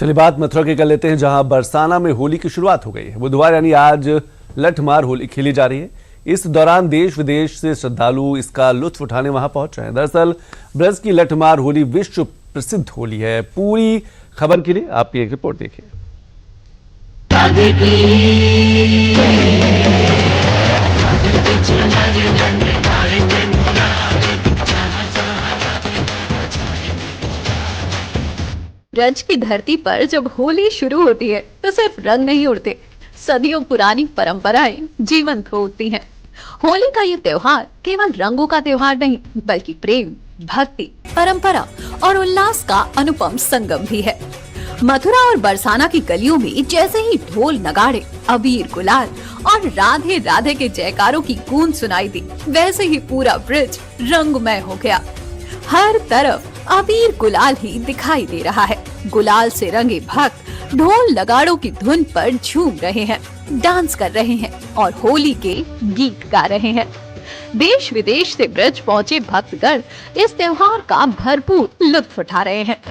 चलिए बात मथुरा की कर लेते हैं, जहां बरसाना में होली की शुरुआत हो गई है। बुधवार यानी आज लठमार होली खेली जा रही है। इस दौरान देश विदेश से श्रद्धालु इसका लुत्फ उठाने वहां पहुंच रहे हैं। दरअसल ब्रज की लठमार होली विश्व प्रसिद्ध होली है। पूरी खबर के लिए आप एक रिपोर्ट देखिए। ब्रज की धरती पर जब होली शुरू होती है तो सिर्फ रंग नहीं उड़ते, सदियों पुरानी परंपराएं जीवंत हो उठती हैं। होली का ये त्योहार केवल रंगों का त्योहार नहीं, बल्कि प्रेम, भक्ति, परंपरा और उल्लास का अनुपम संगम भी है। मथुरा और बरसाना की गलियों में जैसे ही ढोल नगाड़े, अबीर गुलाल और राधे राधे के जयकारों की गूंज सुनाई दी, वैसे ही पूरा ब्रज रंगमय हो गया। हर तरफ अबीर गुलाल ही दिखाई दे रहा है। गुलाल से रंगे भक्त ढोल नगाड़ों की धुन पर झूम रहे हैं, डांस कर रहे हैं और होली के गीत गा रहे हैं। देश विदेश से ब्रज पहुंचे भक्तगण इस त्योहार का भरपूर लुत्फ उठा रहे हैं।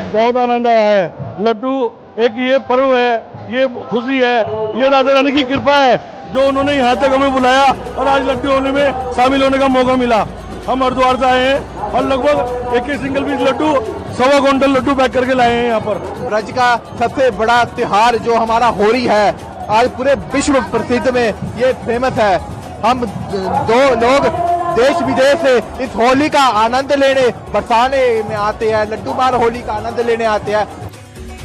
बहुत आनंद आया है। लड्डू एक ये पर्व है, ये खुशी है, ये राधा रानी की कृपा है जो उन्होंने यहाँ तक हमें बुलाया और आज लड्डू होने में शामिल होने का मौका मिला। हम हरिद्वार से आए हैं और लगभग एक single piece laddu 1.25 quintal laddu pack करके लाए हैं यहाँ पर। ब्रज का सबसे बड़ा त्योहार जो हमारा होली है, आज पूरे विश्व प्रसिद्ध में ये फेमस है। हम दो लोग देश विदेश से इस होली का आनंद लेने बरसाने में आते हैं, लड्डू मार होली का आनंद लेने आते हैं।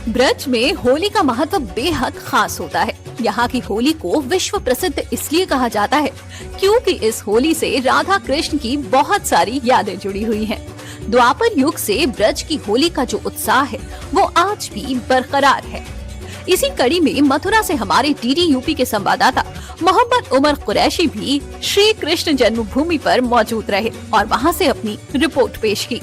ब्रज में होली का महत्व बेहद खास होता है। यहाँ की होली को विश्व प्रसिद्ध इसलिए कहा जाता है क्योंकि इस होली से राधा कृष्ण की बहुत सारी यादें जुड़ी हुई हैं। द्वापर युग से ब्रज की होली का जो उत्साह है वो आज भी बरकरार है। इसी कड़ी में मथुरा से हमारे डीडी यूपी के संवाददाता मोहम्मद उमर कुरैशी भी श्री कृष्ण जन्मभूमि पर मौजूद रहे और वहां से अपनी रिपोर्ट पेश की।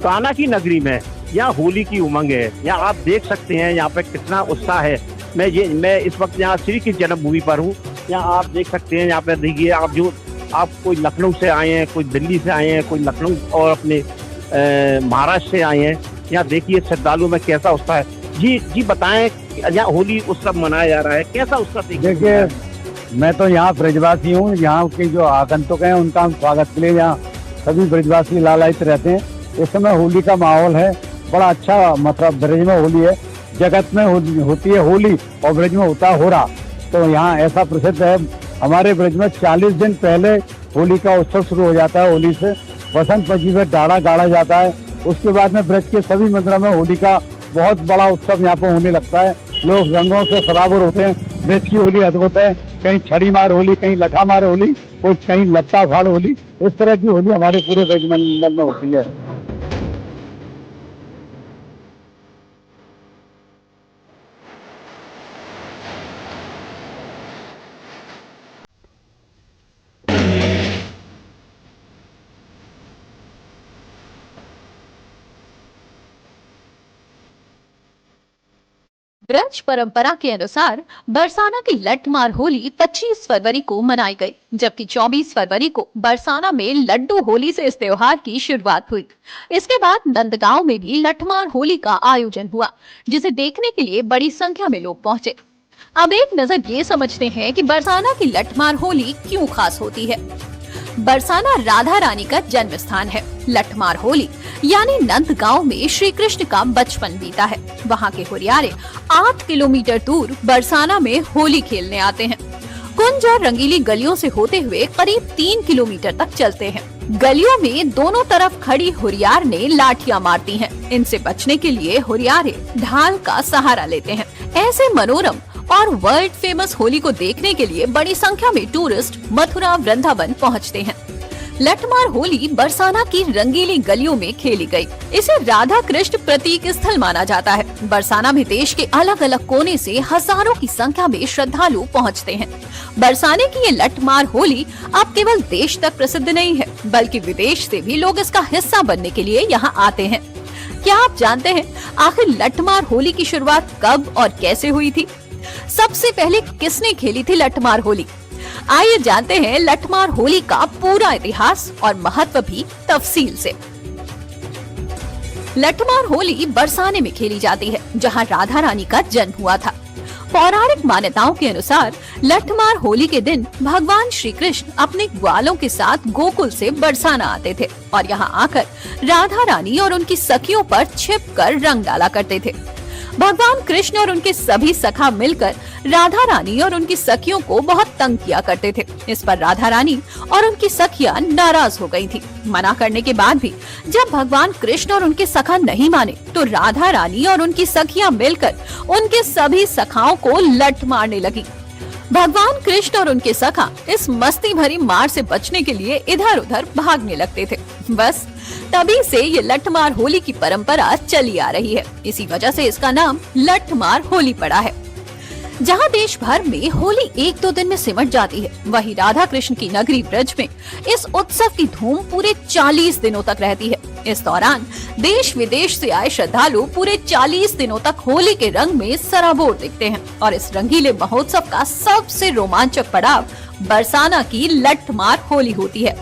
कान्हा की नगरी में यहाँ होली की उमंग है। यहाँ आप देख सकते हैं यहाँ पे कितना उत्साह है। मैं इस वक्त यहाँ श्री कृष्ण जन्मभूमि पर हूँ। यहाँ आप देख सकते हैं, यहाँ पे देखिए आप कोई लखनऊ से आए हैं, कोई दिल्ली से आए हैं, कोई लखनऊ और अपने महाराष्ट्र से आए हैं। यहाँ देखिए श्रद्धालुओं में कैसा उत्साह है। जी बताएं, यहाँ होली उत्सव मनाया जा रहा है, कैसा उत्सव? देखिए, मैं तो यहाँ ब्रजवासी हूँ। यहाँ के जो आगंतुक हैं उनका हम स्वागत के लिए यहाँ सभी ब्रजवासी लालायित रहते हैं। इस समय होली का माहौल है, बड़ा अच्छा, मतलब ब्रज में होली है। जगत में होती है होली और ब्रज में होता है होरा। तो यहाँ ऐसा प्रसिद्ध है। हमारे ब्रज में 40 दिन पहले होली का उत्सव शुरू हो जाता है। होली से बसंत पंचमी में डाढ़ा गाड़ा जाता है। उसके बाद में ब्रज के सभी मंदिरों में होली का बहुत बड़ा उत्सव यहाँ पर होने लगता है। लोग रंगों से सराबोर होते हैं। ब्रज की होली अद्भुत है। कहीं छड़ी मार होली, कहीं लठा मार होली, कोई कहीं लत्ता फाड़ होली। इस तरह की होली हमारे पूरे ब्रज मंडल में होती है। ब्रज परंपरा के अनुसार बरसाना की लठमार होली 25 फरवरी को मनाई गई, जबकि 24 फरवरी को बरसाना में लड्डू होली से इस त्योहार की शुरुआत हुई। इसके बाद नंदगांव में भी लठमार होली का आयोजन हुआ, जिसे देखने के लिए बड़ी संख्या में लोग पहुंचे। अब एक नजर ये समझते हैं कि बरसाना की लठमार होली क्यों खास होती है। बरसाना राधा रानी का जन्म स्थान है। लठमार होली यानी नंदगांव में श्री कृष्ण का बचपन बीता है। वहाँ के हुरियारे 8 किलोमीटर दूर बरसाना में होली खेलने आते हैं। कुंज और रंगीली गलियों से होते हुए करीब 3 किलोमीटर तक चलते हैं। गलियों में दोनों तरफ खड़ी हुरियार ने लाठियां मारती हैं। इनसे बचने के लिए हुरियारे ढाल का सहारा लेते हैं। ऐसे मनोरम और वर्ल्ड फेमस होली को देखने के लिए बड़ी संख्या में टूरिस्ट मथुरा वृंदावन पहुंचते हैं। लठमार होली बरसाना की रंगीली गलियों में खेली गई। इसे राधा कृष्ण प्रतीक स्थल माना जाता है। बरसाना में देश के अलग अलग कोने से हजारों की संख्या में श्रद्धालु पहुंचते हैं। बरसाने की ये लठमार होली अब केवल देश तक प्रसिद्ध नहीं है, बल्कि विदेश से भी लोग इसका हिस्सा बनने के लिए यहाँ आते हैं। क्या आप जानते हैं आखिर लठमार होली की शुरुआत कब और कैसे हुई थी? सबसे पहले किसने खेली थी लठमार होली? आइए जानते हैं लठमार होली का पूरा इतिहास और महत्व भी तफसील से। लठमार होली बरसाने में खेली जाती है, जहां राधा रानी का जन्म हुआ था। पौराणिक मान्यताओं के अनुसार लठमार होली के दिन भगवान श्री कृष्ण अपने ग्वालों के साथ गोकुल से बरसाना आते थे और यहाँ आकर राधा रानी और उनकी सखियों पर छिपकर रंग डाला करते थे। भगवान कृष्ण और उनके सभी सखा मिलकर राधा रानी और उनकी सखियों को बहुत तंग किया करते थे। इस पर राधा रानी और उनकी सखियां नाराज हो गई थी। मना करने के बाद भी जब भगवान कृष्ण और उनके सखा नहीं माने तो राधा रानी और उनकी सखियां मिलकर उनके सभी सखाओं को लठ मारने लगी। भगवान कृष्ण और उनके सखा इस मस्ती भरी मार से बचने के लिए इधर उधर भागने लगते थे। बस तभी से ये लठमार होली की परंपरा चली आ रही है। इसी वजह से इसका नाम लठमार होली पड़ा है। जहां देश भर में होली 1-2 दिन में सिमट जाती है, वहीं राधा कृष्ण की नगरी ब्रज में इस उत्सव की धूम पूरे 40 दिनों तक रहती है। इस दौरान देश विदेश से आए श्रद्धालु पूरे 40 दिनों तक होली के रंग में सराबोर दिखते हैं और इस रंगीले महोत्सव का सबसे रोमांचक पड़ाव बरसाना की लठमार होली होती है।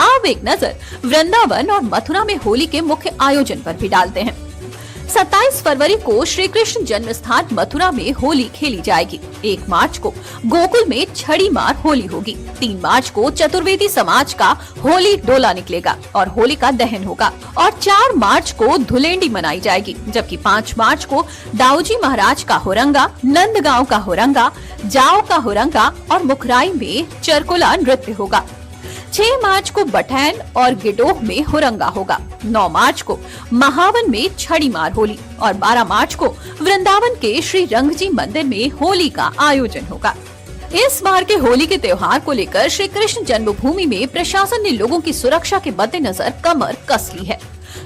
अब एक नजर वृंदावन और मथुरा में होली के मुख्य आयोजन पर भी डालते हैं। 27 फरवरी को श्री कृष्ण जन्म स्थान मथुरा में होली खेली जाएगी। 1 मार्च को गोकुल में छड़ी मार होली होगी। 3 मार्च को चतुर्वेदी समाज का होली डोला निकलेगा और होली का दहन होगा और 4 मार्च को धुलेंडी मनाई जाएगी, जबकि 5 मार्च को दाऊजी महाराज का होरंगा, नंदगांव का होरंगा, जाओ का होरंगा और मुखराई में चरकुला नृत्य होगा। 6 मार्च को बठैन और गिडोह में होरंगा होगा। 9 मार्च को महावन में छड़ी मार होली और 12 मार्च को वृंदावन के श्री रंगजी मंदिर में होली का आयोजन होगा। इस बार के होली के त्योहार को लेकर श्री कृष्ण जन्मभूमि में प्रशासन ने लोगों की सुरक्षा के मद्देनजर कमर कस ली है।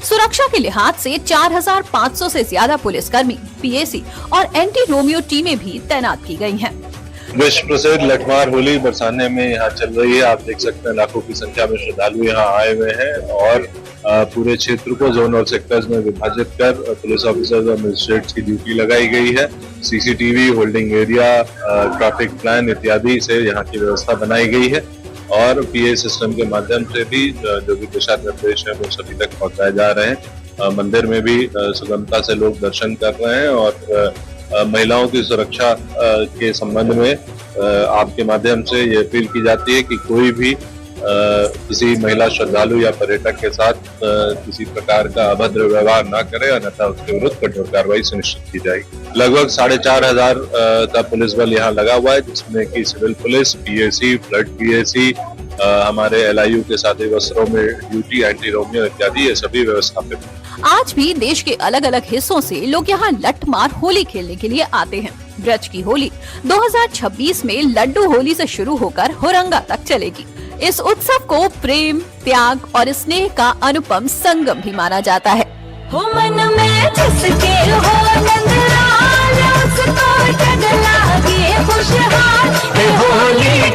सुरक्षा के लिहाज से 4500 से ज्यादा पुलिसकर्मी, पीएसी और एंटी रोमियो टीमें भी तैनात की गयी हैं। विश्व प्रसिद्ध लठमार होली बरसाने में यहाँ चल रही है। आप देख सकते हैं लाखों की संख्या में श्रद्धालु यहाँ आए हुए हैं और पूरे क्षेत्र को जोन और सेक्टर्स में विभाजित कर पुलिस ऑफिसर्स और मजिस्ट्रेट्स की ड्यूटी लगाई गई है। CCTV, holding area, traffic plan इत्यादि से यहाँ की व्यवस्था बनाई गई है और पीए सिस्टम के माध्यम से भी जो भी दिशा निर्देश है वो सभी तक पहुँचाए जा रहे हैं। मंदिर में भी सुगमता से लोग दर्शन कर रहे हैं और महिलाओं की सुरक्षा के संबंध में आपके माध्यम से ये अपील की जाती है कि कोई भी किसी महिला श्रद्धालु या पर्यटक के साथ किसी प्रकार का अभद्र व्यवहार ना करे, अन्यथा उसके विरुद्ध कठोर कार्रवाई सुनिश्चित की जाएगी। लगभग 4500 का पुलिस बल यहाँ लगा हुआ है, जिसमें कि civil police, PAC, flood PAC, हमारे एलआईयू के साथी वस्त्रों में ड्यूटी, एंटी रोमियो इत्यादि ये सभी व्यवस्था पे। आज भी देश के अलग अलग हिस्सों से लोग यहाँ लठमार होली खेलने के लिए आते हैं। ब्रज की होली 2026 में लड्डू होली से शुरू होकर होरंगा तक चलेगी। इस उत्सव को प्रेम, त्याग और स्नेह का अनुपम संगम भी माना जाता है। हो मन में जिसके हो नंदलाल, उसको जग लागे खुशहाल। होली